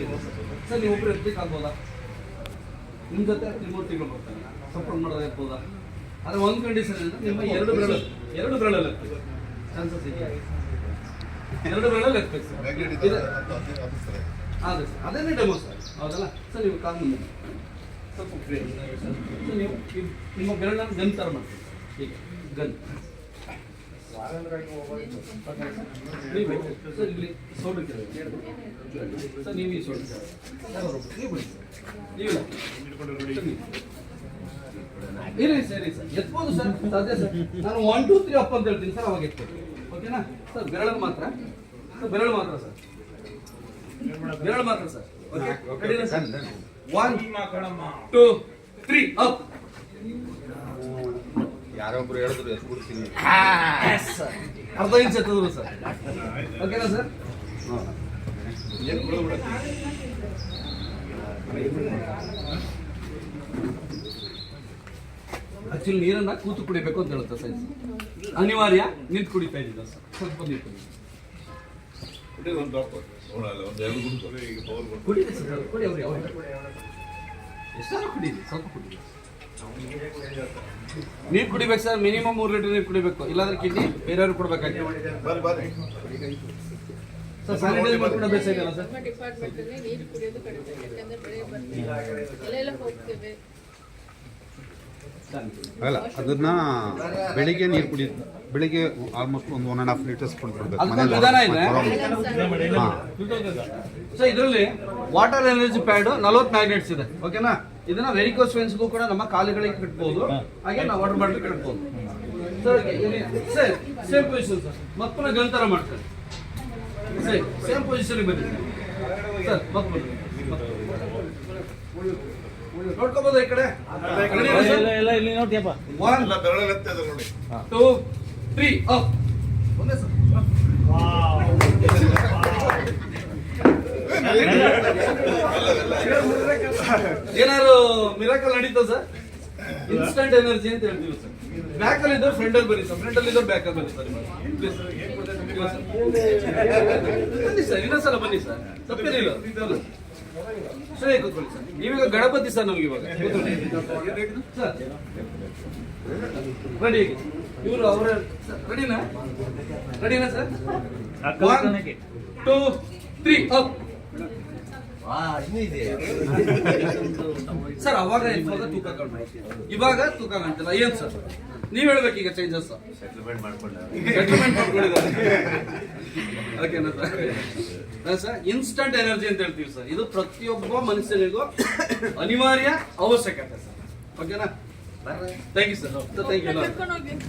ಇದೆ ಸರ್. ನೀವು ಒಬ್ಬರು ಎತ್ತಕ್ಕಾಗ್ಬೋದಾ? ನಿಮ್ಮ ಜೊತೆ ತ್ರಿಮೂರ್ತಿಗಳು ಬರ್ತಾರೆ, ಸಪೋರ್ಟ್ ಮಾಡೋದು ಇರ್ಬೋದಾ? ಆದರೆ ಒಂದು ಕಂಡೀಷನ್ ಅಂದರೆ ನಿಮ್ಮ ಎರಡು ಬೆರಳಲ್ಲಿ ಎತ್ತಬೇಕು. ಚಾನ್ಸಸ್ ಇದೆಯಾ? ಎರಡು ಬೆರಳಲ್ಲಿ ಎತ್ತಬೇಕು ಸರ್. ಅದೇ ಸರ್, ಅದೇನೇ ಡೆಮೋ ಸರ್, ಹೌದಲ್ಲ ಸರ್? ನೀವು ಕಾಲ್ ಮುಂದೆ ಸ್ವಲ್ಪ ಫ್ರೀ ಸರ್. ನೀವು ನಿಮ್ಮ ಬೆರಳನ್ನು ಗನ್ ಥರ ಮಾಡ್ತೀವಿ, ಹೀಗೆ ಗನ್. ಸರ್ ಇಲ್ಲಿ ಸೋಡು ಸರ್, ನೀವು ಈ ಸೋಡು ನೀವು ಬಿಡಿ ಸರ್, ಇರಿ ಸರಿ ಸರ್, ಎತ್ಬೋದು ಸರ್, ಸಾಧ್ಯ ಸರ್. ನಾನು 1 2 3 ಅಪ್ ಅಂತ ಹೇಳ್ತೀನಿ ಸರ್, ಅವಾಗ ಎತ್ಬೋದು. ಓಕೆನಾ ಸರ್? ಬೆರಳು ಮಾತ್ರ ಸರ್, ಬೆರಳು ಮಾತ್ರ ಸರ್, ಬೆರಳು ಮಾತ್ರ ಸರ್. ಓಕೆ ರೆಡಿನಾ ಸರ್? 1 2 3 ಅಪ್. ಯಾರೊಬ್ರು ಹೇಳಿದ್ರು ಎತ್ಬಿಡ್ತೀನಿ, ಅರ್ಧ ಇಂಚ್ ಎತ್ತಿದ್ರು ಸರ್. ಓಕೆನಾ ಸರ್? ಆಕ್ಚುಲಿ ನೀರನ್ನ ಕೂತು ಕುಡಿಬೇಕು ಅಂತ ಹೇಳುತ್ತೆ ಸೈನ್ಸ್. ಅನಿವಾರ್ಯ ನಿಂತು ಕುಡಿತಾ ಇದ್ದಿದ್ದ ಸರ್, ಸ್ವಲ್ಪ ನೀರು ಕುಡಿದೆ ಸರ್. ಕುಡಿ ಅವ್ರಿಗೆ ಎಷ್ಟಾದ್ರೂ ಕುಡೀರಿ, ಸ್ವಲ್ಪ ಕುಡೀರಿ. ನೀರು ಕುಡಿಬೇಕು ಸರ್, ಮಿನಿಮಮ್ 3 ಲೀಟರ್ ನೀರು ಕುಡಿಬೇಕು, ಇಲ್ಲಾಂದ್ರೆ ಕಿಡ್ನಿ ಬೇರೆಯವ್ರಿಗೆ ಕೊಡ್ಬೇಕಾಗಿ ಸರ್. ಸ್ಯಾನಿಟೈಸ್ ಮಾಡ್ಕೊಂಡು ಅಭ್ಯಾಸ ಇದೆಯಲ್ಲ ಸರ್? ಡಿಪಾರ್ಟ್ಮೆಂಟ್ ಅಲ್ಲಿ ನೀರು ಕುಡಿಯೋದು ಕಡಿಮೆ, ಯಾಕಂದ್ರೆ ಬೆಳೆ ಬರ್ತೀವಿ ಎಲ್ಲೆಲ್ಲ ಹೋಗ್ತೇವೆ. ಅಲ್ಲ ಅದನ್ನ ಬೆಳಿಗ್ಗೆ ನೀರು ಕುಡಿ, ಬೆಳಿಗ್ಗೆ ಆಲ್ಮೋಸ್ಟ್ ಒಂದು 1.5 ಲೀಟರ್ಸ್ ಕುಡಿದ್ಬಿಡ್ಬೇಕು. ಅದೊಂದು ವಿಧಾನ ಇದೆ ಸೊ. ಇದರಲ್ಲಿ ವಾಟರ್ ಎನರ್ಜಿ ಪ್ಯಾಡ್ 40 ಮ್ಯಾಗ್ನೆಟ್ಸ್ ಇದೆ. ಓಕೆನಾ? ಇದನ್ನ ವೆರಿಕೋಸ್ ವೆನ್ಸ್ಗೂ ಕೂಡ ನಮ್ಮ ಕಾಲುಗಳಿಗೆ ಕಟ್ಬೋದು, ಹಾಗೆ ನಾವು ವಾಟರ್ ಬಾಟಲ್ ಕಟ್ಬೋದು sir. Sir same position sir, ಮತ್ತೆ ಗಂತರ ಮಾಡ್ತಾರೆ ಸರ್. ಸೇಮ್ ಪೊಸಿಷನ್ ಬನ್ನಿ ಸರ್, ಮತ್ತೆ ಬನ್ನಿ, ನೋಡ್ಕೋಬಹುದು ಈ ಕಡೆ. 1 2 3 ಅಪ್. ಒಂದೇ ಸರ್. ಏನಾದ್ರು ಮಿರಾಕಲ್ ನಡೀತಾ ಸರ್? ಇನ್ಸ್ಟಂಟ್ ಎನರ್ಜಿ ಅಂತ ಹೇಳ್ತೀವಿ ಸರ್. ಬ್ಯಾಕ್ ಅಲ್ಲಿ ಇದ್ದವ್ರು ಫ್ರಂಟ್ ಅಲ್ಲಿ ಬನ್ನಿ ಸರ್, ಫ್ರಂಟ್ ಅಲ್ಲಿ ಇದ್ದವ್ರು ಬ್ಯಾಕ್ ಅಲ್ಲಿ ಬನ್ನಿ ಸರ್. ಬನ್ನಿ ಸರ್, ಇನ್ನೊಂದ್ಸಲ ಬನ್ನಿ ಸರ್, ತಪ್ಪೇನಿಲ್ಲ ಸರಿ. ಕೂತ್ಕೊಳ್ಳಿ ಸರ್. ನೀವೀಗ ಗಣಪತಿ ಸರ್, ನಮ್ಗೆ ಇವಾಗ ಸರ್ ರೆಡಿ. ಇವರು ಅವರ ರೆಡಿನಾ ಸರ್? 1 2 3 ಅಪ್. ಸರ್ ಅವಾಗ ತೂಕ ಕಾಣ್ಬೋದು, ಇವಾಗ ತೂಕ ಕಾಣ್ತಿಲ್ಲ. ಏನ್ ಸರ್ ನೀವ್ ಹೇಳ್ಬೇಕು ಈಗ ಚೇಂಜಸ್? ಸೆಟ್ಲ್ಮೆಂಟ್ ಮಾಡ್ಕೊಂಡಿದ್ದಾರೆ. ಓಕೆನಾ ಸರ್? ಇನ್ಸ್ಟಂಟ್ ಎನರ್ಜಿ ಅಂತ ಹೇಳ್ತೀವಿ ಸರ್. ಇದು ಪ್ರತಿಯೊಬ್ಬ ಮನುಷ್ಯನಿಗೂ ಅನಿವಾರ್ಯ ಅವಶ್ಯಕತೆ ಸರ್. ಓಕೆನಾ? Thank you sir. Thank you.